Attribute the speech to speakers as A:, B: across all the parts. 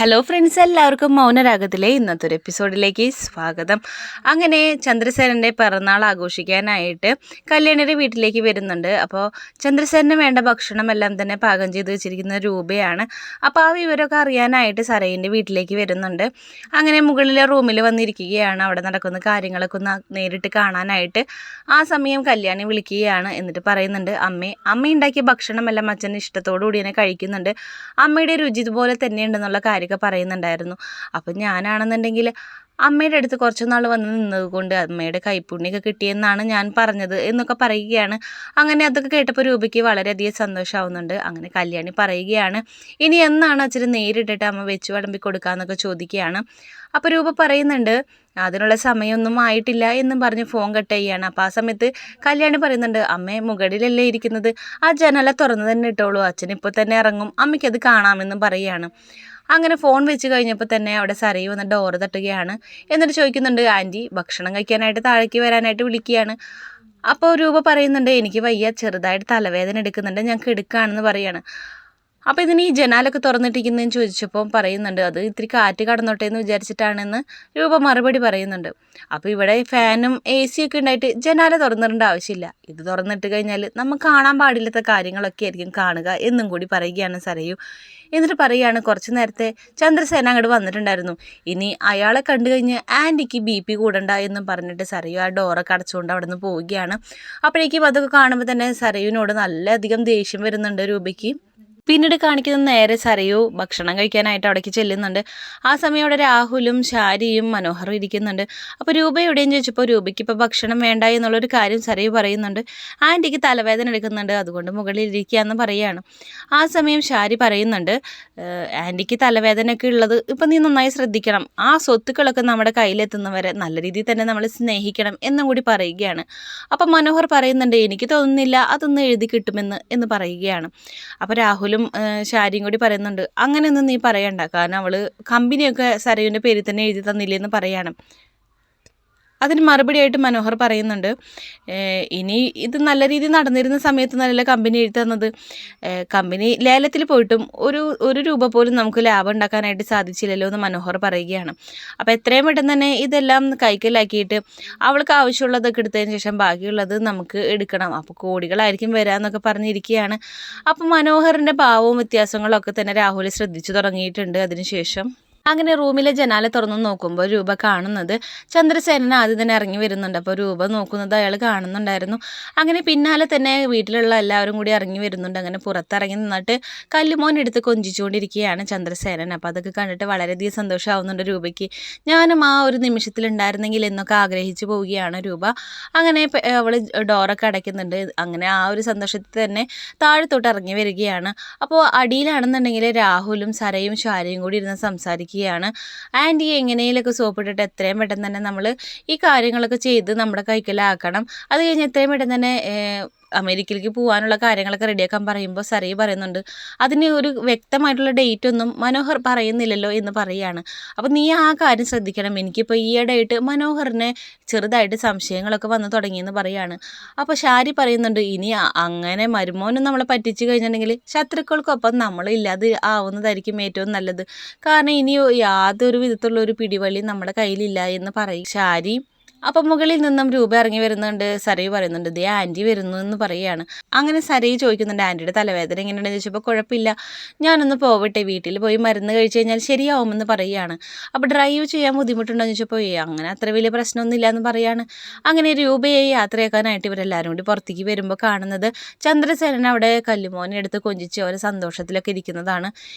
A: Hello friends, എല്ലാവർക്കും മൗനരാഗത്തിലെ ഇന്നത്തെ ഒരു എപ്പിസോഡിലേക്ക് സ്വാഗതം. അങ്ങനെ ചന്ദ്രസേനൻ്റെ പിറന്നാൾ ആഘോഷിക്കാനായിട്ട് കല്യാണിയുടെ വീട്ടിലേക്ക് വരുന്നുണ്ട്. അപ്പോൾ ചന്ദ്രസേനന് വേണ്ട ഭക്ഷണമെല്ലാം തന്നെ പാകം ചെയ്ത് വെച്ചിരിക്കുന്ന രൂപയാണ്. അപ്പോൾ ആ വിവരമൊക്കെ അറിയാനായിട്ട് സരയിൻ്റെ വീട്ടിലേക്ക് വരുന്നുണ്ട്. അങ്ങനെ മുകളിലെ റൂമിൽ വന്നിരിക്കുകയാണ്. അവിടെ നടക്കുന്ന കാര്യങ്ങളൊക്കെ ഒന്ന് നേരിട്ട് കാണാനായിട്ട് ആ സമയം കല്യാണി വിളിക്കുകയാണ്. എന്നിട്ട് പറയുന്നുണ്ട്, അമ്മ ഉണ്ടാക്കിയ ഭക്ഷണമെല്ലാം അച്ഛൻ ഇഷ്ടത്തോടു കൂടി തന്നെ കഴിക്കുന്നുണ്ട്. അമ്മയുടെ രുചി ഇതുപോലെ തന്നെ ഉണ്ടെന്നുള്ള കാര്യമൊക്കെ പറയുന്നുണ്ടായിരുന്നു. അപ്പം ഞാനാണെന്നുണ്ടെങ്കിൽ അമ്മയുടെ അടുത്ത് കുറച്ച് നാൾ വന്ന് നിന്നത് കൊണ്ട് അമ്മയുടെ കൈപ്പുണ്യൊക്കെ കിട്ടിയെന്നാണ് ഞാൻ പറഞ്ഞത് എന്നൊക്കെ പറയുകയാണ്. അങ്ങനെ അതൊക്കെ കേട്ടപ്പോൾ രൂപയ്ക്ക് വളരെയധികം സന്തോഷമാവുന്നുണ്ട്. അങ്ങനെ കല്യാണി പറയുകയാണ്, ഇനി എന്നാണ് അച്ഛന് നേരിട്ടിട്ട് അമ്മ വെച്ച് വിളമ്പി കൊടുക്കാമെന്നൊക്കെ ചോദിക്കുകയാണ്. അപ്പോൾ രൂപ പറയുന്നുണ്ട്, അതിനുള്ള സമയമൊന്നും ആയിട്ടില്ല എന്നും പറഞ്ഞ് ഫോൺ കട്ട് ചെയ്യുകയാണ്. അപ്പോൾ ആ സമയത്ത് കല്യാണി പറയുന്നുണ്ട്, അമ്മേ മുകളിലല്ലേ ഇരിക്കുന്നത്, ആ ജനല തുറന്ന് തന്നെ ഇട്ടോളൂ, അച്ഛൻ ഇപ്പോൾ തന്നെ ഇറങ്ങും, അമ്മയ്ക്കത് കാണാമെന്നും പറയുകയാണ്. അങ്ങനെ ഫോൺ വെച്ച് കഴിഞ്ഞപ്പോൾ തന്നെ അവിടെ സരയു വന്ന് ഡോറ് തട്ടുകയാണ്. എന്നിട്ട് ചോദിക്കുന്നുണ്ട്, ആൻറ്റി ഭക്ഷണം കഴിക്കാനായിട്ട് താഴേക്ക് വരാനായിട്ട് വിളിക്കുകയാണ്. അപ്പോൾ രൂപ പറയുന്നുണ്ട്, എനിക്ക് വയ്യ, ചെറുതായിട്ട് തലവേദന എടുക്കുന്നുണ്ട്, ഞാൻ കിടക്കുകയാണെന്ന് പറയുകയാണ്. അപ്പോൾ ഇതിന് ഈ ജനാലൊക്കെ തുറന്നിട്ടിരിക്കുന്നതെന്ന് ചോദിച്ചപ്പോൾ പറയുന്നുണ്ട്, അത് ഇത്തിരി കാറ്റ് കടന്നോട്ടെ എന്ന് വിചാരിച്ചിട്ടാണെന്ന് രൂപ മറുപടി പറയുന്നുണ്ട്. അപ്പോൾ ഇവിടെ ഫാനും AC ഒക്കെ ഉണ്ടായിട്ട് ജനാല തുറന്നിടേണ്ട ആവശ്യമില്ല, ഇത് തുറന്നിട്ട് കഴിഞ്ഞാൽ നമുക്ക് കാണാൻ പാടില്ലാത്ത കാര്യങ്ങളൊക്കെ ആയിരിക്കും കാണുക എന്നും കൂടി പറയുകയാണ് സരയു. എന്നിട്ട് പറയുകയാണ്, കുറച്ച് നേരത്തെ ചന്ദ്രസേന അങ്ങോട്ട് വന്നിട്ടുണ്ടായിരുന്നു, ഇനി അയാളെ കണ്ടു കഴിഞ്ഞ് ആൻറ്റിക്ക് BP കൂടണ്ട എന്നും പറഞ്ഞിട്ട് സരയു ആ ഡോറൊക്കെ അടച്ചുകൊണ്ട് അവിടെ നിന്ന് പോവുകയാണ്. അപ്പോഴേക്കും അതൊക്കെ കാണുമ്പോൾ തന്നെ സരയുവിനോട് നല്ലധികം ദേഷ്യം വരുന്നുണ്ട് രൂപയ്ക്ക്. പിന്നീട് കാണിക്കുന്നത് നേരെ സരയു ഭക്ഷണം കഴിക്കാനായിട്ട് അവിടേക്ക് ചെല്ലുന്നുണ്ട്. ആ സമയം അവിടെ രാഹുലും ശാരിയും മനോഹറും ഇരിക്കുന്നുണ്ട്. അപ്പോൾ രൂപ എവിടെയെന്ന് ചോദിച്ചപ്പോൾ രൂപയ്ക്ക് ഇപ്പോൾ ഭക്ഷണം വേണ്ട എന്നുള്ളൊരു കാര്യം സരയു പറയുന്നുണ്ട്. ആൻറ്റിക്ക് തലവേദന എടുക്കുന്നുണ്ട്, അതുകൊണ്ട് മുകളിൽ ഇരിക്കുകയെന്ന് പറയുകയാണ്. ആ സമയം ശാരി പറയുന്നുണ്ട്, ആൻറ്റിക്ക് തലവേദനയൊക്കെ ഉള്ളത് ഇപ്പം നീ നന്നായി ശ്രദ്ധിക്കണം, ആ സ്വത്തുക്കളൊക്കെ നമ്മുടെ കയ്യിലെത്തുന്നവരെ നല്ല രീതിയിൽ തന്നെ നമ്മൾ സ്നേഹിക്കണം എന്നും കൂടി പറയുകയാണ്. അപ്പം മനോഹർ പറയുന്നുണ്ട്, എനിക്ക് തോന്നുന്നില്ല അതൊന്ന് എഴുതി കിട്ടുമെന്ന് പറയുകയാണ്. അപ്പോൾ രാഹുലും ശാരിയും കൂടി പറയുന്നുണ്ട്, അങ്ങനെയൊന്നും നീ പറയണ്ട, കാരണം അവൾ കമ്പനിയൊക്കെ സരയുവിൻ്റെ പേരിൽ തന്നെ എഴുതി തന്നില്ലെന്ന് പറയാണ്. അതിന് മറുപടിയായിട്ട് മനോഹർ പറയുന്നുണ്ട്, ഇനി ഇത് നല്ല രീതിയിൽ നടന്നിരുന്ന സമയത്ത് നല്ല കമ്പനി എഴുതി തന്നത്, കമ്പനി ലേലത്തിൽ പോയിട്ടും ഒരു രൂപ പോലും നമുക്ക് ലാഭം ഉണ്ടാക്കാനായിട്ട് സാധിച്ചില്ലല്ലോ എന്ന് മനോഹർ പറയുകയാണ്. അപ്പോൾ എത്രയും പെട്ടെന്ന് തന്നെ ഇതെല്ലാം കൈക്കലാക്കിയിട്ട് അവൾക്ക് ആവശ്യമുള്ളതൊക്കെ എടുത്തതിന് ശേഷം ബാക്കിയുള്ളത് നമുക്ക് എടുക്കണം, അപ്പോൾ കോടികളായിരിക്കും വരാമെന്നൊക്കെ പറഞ്ഞിരിക്കുകയാണ്. അപ്പോൾ മനോഹറിൻ്റെ ഭാവവും വ്യത്യാസങ്ങളൊക്കെ തന്നെ രാഹുൽ ശ്രദ്ധിച്ചു തുടങ്ങിയിട്ടുണ്ട്. അതിനുശേഷം അങ്ങനെ റൂമിലെ ജനാല തുറന്നു നോക്കുമ്പോൾ രൂപ കാണുന്നത് ചന്ദ്രസേനൻ ആദ്യം തന്നെ ഇറങ്ങി വരുന്നുണ്ട്. അപ്പോൾ രൂപ നോക്കുന്നത് അയാൾ കാണുന്നുണ്ടായിരുന്നു. അങ്ങനെ പിന്നാലെ തന്നെ വീട്ടിലുള്ള എല്ലാവരും കൂടി ഇറങ്ങി വരുന്നുണ്ട്. അങ്ങനെ പുറത്തിറങ്ങി നിന്നിട്ട് കല്ലുമോൻ എടുത്ത് കൊഞ്ചിച്ചുകൊണ്ടിരിക്കുകയാണ് ചന്ദ്രസേനൻ. അപ്പോൾ അതൊക്കെ കണ്ടിട്ട് വളരെയധികം സന്തോഷമാവുന്നുണ്ട് രൂപയ്ക്ക്. ഞാനും ആ ഒരു നിമിഷത്തിലുണ്ടായിരുന്നെങ്കിൽ എന്നൊക്കെ ആഗ്രഹിച്ചു പോവുകയാണ് രൂപ. അങ്ങനെ അവൾ ഡോറൊക്കെ അടയ്ക്കുന്നുണ്ട്. അങ്ങനെ ആ ഒരു സന്തോഷത്തിൽ തന്നെ താഴത്തോട്ട് ഇറങ്ങി വരികയാണ്. അപ്പോൾ അടിയിലാണെന്നുണ്ടെങ്കിൽ രാഹുലും സരയും ശാരിയും കൂടി ഇരുന്ന് സംസാരിക്കുകയാണ്. ആൻറ്റി എങ്ങനെയൊക്കെ സോപ്പിട്ടിട്ട് എത്രയും പെട്ടെന്ന് തന്നെ നമ്മൾ ഈ കാര്യങ്ങളൊക്കെ ചെയ്ത് നമ്മുടെ കൈക്കലാക്കണം, അത് കഴിഞ്ഞ് എത്രയും പെട്ടെന്ന് തന്നെ അമേരിക്കയിലേക്ക് പോകാനുള്ള കാര്യങ്ങളൊക്കെ റെഡിയാക്കാൻ പറയുമ്പോൾ സരയു പറയുന്നുണ്ട്, അതിന് ഒരു വ്യക്തമായിട്ടുള്ള ഡേറ്റ് ഒന്നും മനോഹർ പറയുന്നില്ലല്ലോ എന്ന് പറയുകയാണ്. അപ്പോൾ നീ ആ കാര്യം ശ്രദ്ധിക്കണം, എനിക്കിപ്പോൾ ഈയിടെയായിട്ട് മനോഹറിന് ചെറുതായിട്ട് സംശയങ്ങളൊക്കെ വന്ന് തുടങ്ങിയെന്ന് പറയുകയാണ്. അപ്പോൾ ശാരി പറയുന്നുണ്ട്, ഇനി അങ്ങനെ മരുമോനും നമ്മളെ പറ്റിച്ചു കഴിഞ്ഞിട്ടുണ്ടെങ്കിൽ ശത്രുക്കൾക്കൊപ്പം നമ്മളില്ലാതെ ആവുന്നതായിരിക്കും ഏറ്റവും നല്ലത്, കാരണം ഇനി യാതൊരു വിധത്തിലുള്ള ഒരു പിടിവള്ളി നമ്മുടെ കയ്യിലില്ല എന്ന് പറയും ശാരി. അപ്പം മുകളിൽ നിന്നും രൂപ ഇറങ്ങി വരുന്നുണ്ട്. സരയു പറയുന്നുണ്ട്, ദേ ആൻറ്റി വരുന്നു എന്ന് പറയുകയാണ്. അങ്ങനെ സരയു ചോദിക്കുന്നുണ്ട്, ആൻറ്റിയുടെ തലവേദന എങ്ങനെയുണ്ടെന്ന് ചോദിച്ചപ്പോൾ കുഴപ്പമില്ല, ഞാനൊന്ന് പോവട്ടെ, വീട്ടിൽ പോയി മരുന്ന് കഴിച്ച് കഴിഞ്ഞാൽ ശരിയാവുമെന്ന് പറയുകയാണ്. അപ്പോൾ ഡ്രൈവ് ചെയ്യാൻ ബുദ്ധിമുട്ടുണ്ടോ എന്ന് ചോദിച്ചപ്പോൾ അങ്ങനെ അത്ര വലിയ പ്രശ്നമൊന്നുമില്ല എന്ന് പറയുകയാണ്. അങ്ങനെ രൂപയെ യാത്രയാക്കാനായിട്ട് ഇവരെല്ലാവരും കൂടി പുറത്തേക്ക് വരുമ്പോൾ കാണുന്നത് ചന്ദ്രസേനൻ അവിടെ കല്ലുമോനെ എടുത്ത് കൊഞ്ചിച്ച് അവരെ സന്തോഷത്തിലൊക്കെ ഇരിക്കുന്നതാണ്.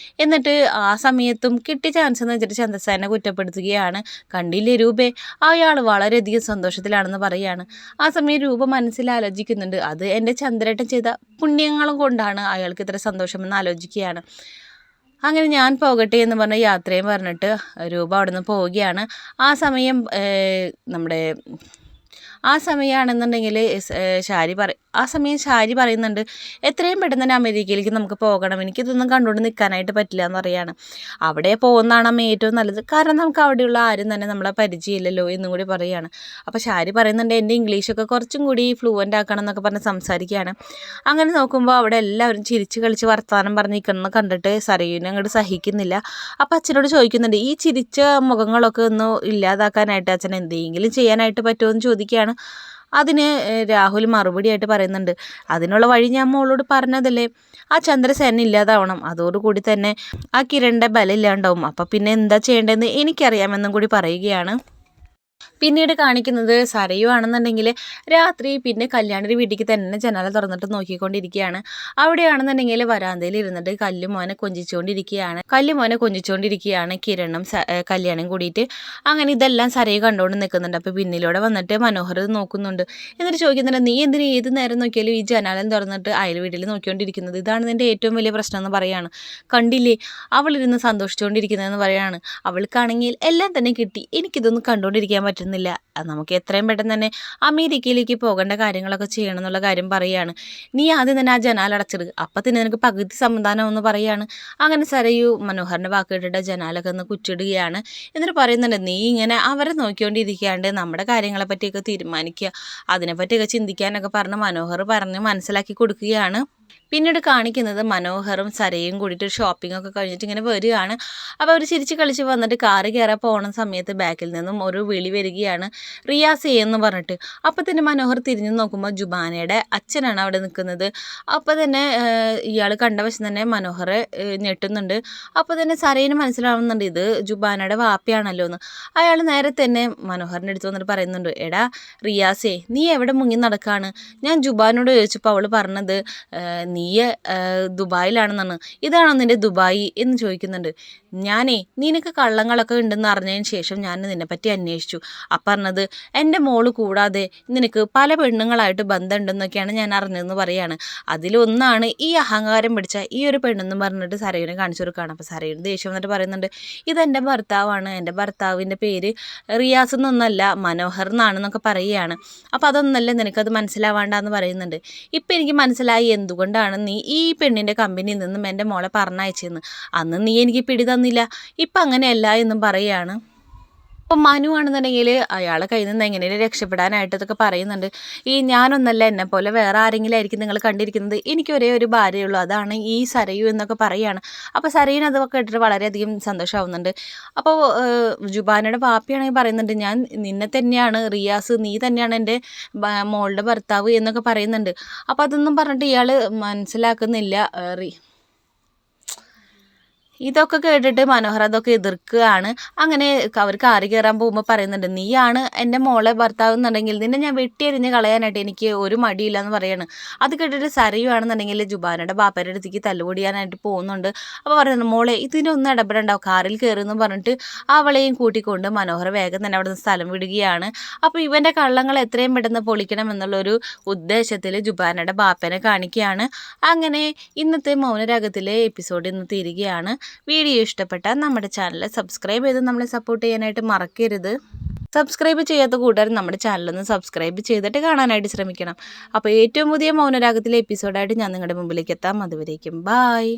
A: എന്നിട്ട് ആ സമയത്തും കിട്ടിയ ചാൻസ് എന്ന് വെച്ചിട്ട് ചന്ദ്രസേനെ കുറ്റപ്പെടുത്തുകയാണ്. കണ്ടില്ലേ രൂപേ, അയാൾ വളരെയധികം സന്തോഷത്തിലാണെന്ന് പറയുകയാണ്. ആ സമയം രൂപ മനസ്സിലാലോചിക്കുന്നുണ്ട്, അത് എൻ്റെ ചന്ദ്രേട്ടൻ ചെയ്ത പുണ്യങ്ങളും കൊണ്ടാണ് അയാൾക്ക് ഇത്ര സന്തോഷമെന്ന് ആലോചിക്കുകയാണ്. അങ്ങനെ ഞാൻ പോകട്ടെ എന്ന് പറഞ്ഞ യാത്രയും പറഞ്ഞിട്ട് രൂപ അവിടെ നിന്ന് പോവുകയാണ്. ആ സമയം നമ്മുടെ ആ സമയമാണെന്നുണ്ടെങ്കിൽ ആ സമയം ശാരി പറയുന്നുണ്ട് എത്രയും പെട്ടെന്ന് തന്നെ അമേരിക്കയിലേക്ക് നമുക്ക് പോകണം, എനിക്കിതൊന്നും കണ്ടുകൊണ്ട് നിൽക്കാനായിട്ട് പറ്റില്ല എന്ന് പറയുകയാണ്. അവിടെ പോകുന്നതാണ് അമ്മ ഏറ്റവും നല്ലത്, കാരണം നമുക്ക് അവിടെയുള്ള ആരും തന്നെ നമ്മളെ പരിചയമില്ലല്ലോ എന്നും കൂടി പറയുകയാണ്. അപ്പോൾ ശാരി പറയുന്നുണ്ട് എൻ്റെ ഇംഗ്ലീഷൊക്കെ കുറച്ചും കൂടി ഫ്ലുവൻ്റ് ആക്കണം എന്നൊക്കെ പറഞ്ഞ് സംസാരിക്കുകയാണ്. അങ്ങനെ നോക്കുമ്പോൾ അവിടെ എല്ലാവരും ചിരിച്ച് കളിച്ച് വർത്തമാനം പറഞ്ഞ് നിൽക്കുന്നത് കണ്ടിട്ട് സരയുവിനെ അങ്ങോട്ട് സഹിക്കുന്നില്ല. അപ്പോൾ അച്ഛനോട് ചോദിക്കുന്നുണ്ട് ഈ ചിരിച്ച മുഖങ്ങളൊക്കെ ഒന്ന് ഇല്ലാതാക്കാനായിട്ട് അച്ഛൻ എന്തെങ്കിലും ചെയ്യാനായിട്ട് പറ്റുമോ എന്ന് ചോദിക്കുകയാണ്. അതിന് രാഹുൽ മറുപടിയായിട്ട് പറയുന്നുണ്ട് അതിനുള്ള വഴി ഞാൻ മോളോട് പറഞ്ഞതല്ലേ, ആ ചന്ദ്രസേന ഇല്ലാതാവണം, അതോടുകൂടി തന്നെ ആ കിരണിൻ്റെ ബലം ഇല്ലാണ്ടാവും, അപ്പം പിന്നെ എന്താ ചെയ്യേണ്ടതെന്ന് എനിക്കറിയാമെന്നും കൂടി പറയുകയാണ്. പിന്നീട് കാണിക്കുന്നത് സരയു ആണെന്നുണ്ടെങ്കിൽ രാത്രി പിന്നെ കല്യാണിയുടെ വീട്ടിലേക്ക് തന്നെ ജനാല തുറന്നിട്ട് നോക്കിക്കൊണ്ടിരിക്കുകയാണ്. അവിടെയാണെന്നുണ്ടെങ്കിൽ വരാന്തയിൽ ഇരുന്നിട്ട് കല്ലുമോനെ കൊഞ്ചിച്ചുകൊണ്ടിരിക്കുകയാണ് കിരണും കല്യാണം കൂടിയിട്ട്. അങ്ങനെ ഇതെല്ലാം സരയു കണ്ടുകൊണ്ട് നിൽക്കുന്നുണ്ട്. അപ്പോൾ പിന്നിലൂടെ വന്നിട്ട് മനോഹർ നോക്കുന്നുണ്ട്. എന്നിട്ട് ചോദിക്കുന്നുണ്ട് നീ എന്തിനു ഏത് നേരം നോക്കിയാലും ഈ ജനാലം തുറന്നിട്ട് അയൽ വീട്ടിൽ നോക്കിക്കൊണ്ടിരിക്കുന്നത്, ഇതാണ് നിൻ്റെ ഏറ്റവും വലിയ പ്രശ്നം എന്ന് പറയാണ്. കണ്ടില്ലേ അവളിരുന്ന് സന്തോഷിച്ചുകൊണ്ടിരിക്കുന്നതെന്ന് പറയാണ്. അവൾക്കാണെങ്കിൽ എല്ലാം തന്നെ കിട്ടി, എനിക്കിതൊന്നും കണ്ടുകൊണ്ടിരിക്കാൻ പറ്റുന്നില്ല, നമുക്ക് എത്രയും പെട്ടെന്ന് തന്നെ അമേരിക്കയിലേക്ക് പോകേണ്ട കാര്യങ്ങളൊക്കെ ചെയ്യണം എന്നുള്ള കാര്യം പറയുകയാണ്. നീ ആദ്യം തന്നെ ആ ജനാലടച്ചിട്, അപ്പം തന്നെ നിനക്ക് പകുതി സമാധാനം എന്ന് പറയുകയാണ്. അങ്ങനെ സരയു മനോഹറിൻ്റെ വാക്ക് കേട്ടിട്ട് ജനാലൊക്കെ ഒന്ന് കുച്ചിടുകയാണ്. എന്നിട്ട് പറയുന്നുണ്ട് നീ ഇങ്ങനെ അവരെ നോക്കിക്കൊണ്ടിരിക്കാണ്ട് നമ്മുടെ കാര്യങ്ങളെ പറ്റിയൊക്കെ തീരുമാനിക്കുക, അതിനെപ്പറ്റിയൊക്കെ ചിന്തിക്കാനൊക്കെ പറഞ്ഞ് മനോഹർ പറഞ്ഞ് മനസ്സിലാക്കി കൊടുക്കുകയാണ്. പിന്നീട് കാണിക്കുന്നത് മനോഹറും സരയും കൂടിയിട്ട് ഷോപ്പിംഗ് ഒക്കെ കഴിഞ്ഞിട്ട് ഇങ്ങനെ വരികയാണ്. അപ്പോൾ അവർ ചിരിച്ച് കളിച്ച് വന്നിട്ട് കാറ് കയറാൻ പോകുന്ന സമയത്ത് ബാക്കിൽ നിന്നും ഒരു വിളി വരികയാണ്, റിയാസേ എന്ന് പറഞ്ഞിട്ട്. അപ്പോൾ തന്നെ മനോഹർ തിരിഞ്ഞു നോക്കുമ്പോൾ ജുബാനയുടെ അച്ഛനാണ് അവിടെ നിൽക്കുന്നത്. അപ്പോൾ തന്നെ ഇയാൾ കണ്ട വശം തന്നെ മനോഹറെ ഞെട്ടുന്നുണ്ട്. അപ്പോൾ തന്നെ സരയിന് മനസ്സിലാവുന്നുണ്ട് ഇത് ജുബാനയുടെ വാപ്പയാണല്ലോ എന്ന്. അയാൾ നേരെ തന്നെ മനോഹറിൻ്റെ അടുത്ത് വന്നിട്ട് പറയുന്നുണ്ട് എടാ റിയാസേ നീ എവിടെ മുങ്ങി നടക്കാണ്, ഞാൻ ജുബാനോട് ചോദിച്ചപ്പോൾ അവൾ പറഞ്ഞത് നീ ദുബായിലാണെന്നാണ്, ഇതാണോ നിൻ്റെ ദുബായി എന്ന് ചോദിക്കുന്നുണ്ട്. നിനക്ക് കള്ളങ്ങളൊക്കെ ഉണ്ടെന്ന് അറിഞ്ഞതിന് ശേഷം ഞാൻ നിന്നെപ്പറ്റി അന്വേഷിച്ചു, അപ്പം പറഞ്ഞത് എൻ്റെ മോള് കൂടാതെ നിനക്ക് പല പെണ്ണുങ്ങളായിട്ട് ബന്ധമുണ്ടെന്നൊക്കെയാണ് ഞാൻ അറിഞ്ഞതെന്ന് പറയാണ്. അതിലൊന്നാണ് ഈ അഹങ്കാരം പിടിച്ച ഈ ഒരു പെണ്ണെന്ന് പറഞ്ഞിട്ട് സരയുനെ കാണിച്ചു കൊടുക്കുകയാണ്. അപ്പോൾ സരയുന് ദേഷ്യം വന്നിട്ട് പറയുന്നുണ്ട് ഇതെൻ്റെ ഭർത്താവാണ്, എൻ്റെ ഭർത്താവിൻ്റെ പേര് റിയാസ് എന്നൊന്നല്ല മനോഹർ എന്നാണെന്നൊക്കെ പറയുകയാണ്. അപ്പോൾ അതൊന്നല്ല നിനക്കത് മനസ്സിലാവാണ്ടെന്ന് പറയുന്നുണ്ട്. ഇപ്പം എനിക്ക് മനസ്സിലായി എന്തുകൊണ്ടാണ് നീ ഈ പെണ്ണിൻ്റെ കമ്പനിയിൽ നിന്നും എൻ്റെ മോളെ പറഞ്ഞയച്ചെന്ന്, അന്ന് നീ എനിക്ക് പിടി തന്നില്ല, ഇപ്പം അങ്ങനെയല്ല എന്നും പറയുകയാണ്. അപ്പം മനു ആണെന്നുണ്ടെങ്കിൽ അയാളെ കയ്യിൽ നിന്ന് എങ്ങനെയും രക്ഷപ്പെടാനായിട്ട് ഇതൊക്കെ പറയുന്നുണ്ട്. ഞാനൊന്നല്ല, എന്നെപ്പോലെ വേറെ ആരെങ്കിലും ആയിരിക്കും നിങ്ങൾ കണ്ടിരിക്കുന്നത്, എനിക്ക് ഒരേ ഒരു ഭാര്യയുള്ളൂ, അതാണ് ഈ സരയു എന്നൊക്കെ പറയുകയാണ്. അപ്പോൾ സരയുന് അതൊക്കെ കേട്ടിട്ട് വളരെയധികം സന്തോഷമാവുന്നുണ്ട്. അപ്പോൾ ജുബാനയുടെ പാപ്പിയാണെങ്കിൽ പറയുന്നുണ്ട് ഞാൻ നിന്നെ തന്നെയാണ് റിയാസ്, നീ തന്നെയാണ് എൻ്റെ മോളുടെ ഭർത്താവ് എന്നൊക്കെ പറയുന്നുണ്ട്. അപ്പോൾ അതൊന്നും പറഞ്ഞിട്ട് ഇയാൾ മനസ്സിലാക്കുന്നില്ല. ഇതൊക്കെ കേട്ടിട്ട് മനോഹർ അതൊക്കെ എതിർക്കുകയാണ്. അങ്ങനെ അവർ കാറി കയറാൻ പോകുമ്പോൾ പറയുന്നുണ്ട് നീയാണ് എൻ്റെ മോളെ ഭർത്താവ് എന്നുണ്ടെങ്കിൽ നിന്നെ ഞാൻ വെട്ടിയെറിഞ്ഞ് കളയാനായിട്ട് എനിക്ക് ഒരു മടിയില്ല എന്ന് പറയാണ്. അത് കേട്ടിട്ട് സരയുവാണെന്നുണ്ടെങ്കിൽ ജുബാനയുടെ ബാപ്പയുടെ അടുത്തേക്ക് തല്ലുപൊടിയാനായിട്ട് പോകുന്നുണ്ട്. അപ്പോൾ പറയുന്നുണ്ട് മോളെ ഇതിനൊന്നും ഇടപെടണ്ടാവും, കാറിൽ കയറുമെന്ന് പറഞ്ഞിട്ട് അവളെയും കൂട്ടിക്കൊണ്ട് മനോഹർ വേഗം തന്നെ അവിടെ നിന്ന് സ്ഥലം വിടുകയാണ്. അപ്പോൾ ഇവൻ്റെ കള്ളങ്ങൾ എത്രയും പെട്ടെന്ന് പൊളിക്കണം എന്നുള്ളൊരു ഉദ്ദേശത്തിൽ ജുബാനയുടെ ബാപ്പനെ കാണിക്കുകയാണ്. അങ്ങനെ ഇന്നത്തെ മൗനരാഗത്തിലെ എപ്പിസോഡ് ഇന്ന് തീരുകയാണ്. വീഡിയോ ഇഷ്ടപ്പെട്ടാൽ നമ്മുടെ ചാനൽ സബ്സ്ക്രൈബ് ചെയ്ത് നമ്മളെ സപ്പോർട്ട് ചെയ്യാനായിട്ട് മറക്കരുത്. സബ്സ്ക്രൈബ് ചെയ്യാത്ത കൂട്ടുകാർ നമ്മുടെ ചാനലൊന്ന് സബ്സ്ക്രൈബ് ചെയ്തിട്ട് കാണാനായിട്ട് ശ്രമിക്കണം. അപ്പോൾ ഏറ്റവും പുതിയ മൗനരാഗത്തിലെ എപ്പിസോഡായിട്ട് ഞാൻ നിങ്ങളുടെ മുമ്പിലേക്ക് എത്താം. അതുവരേക്കും ബായ്.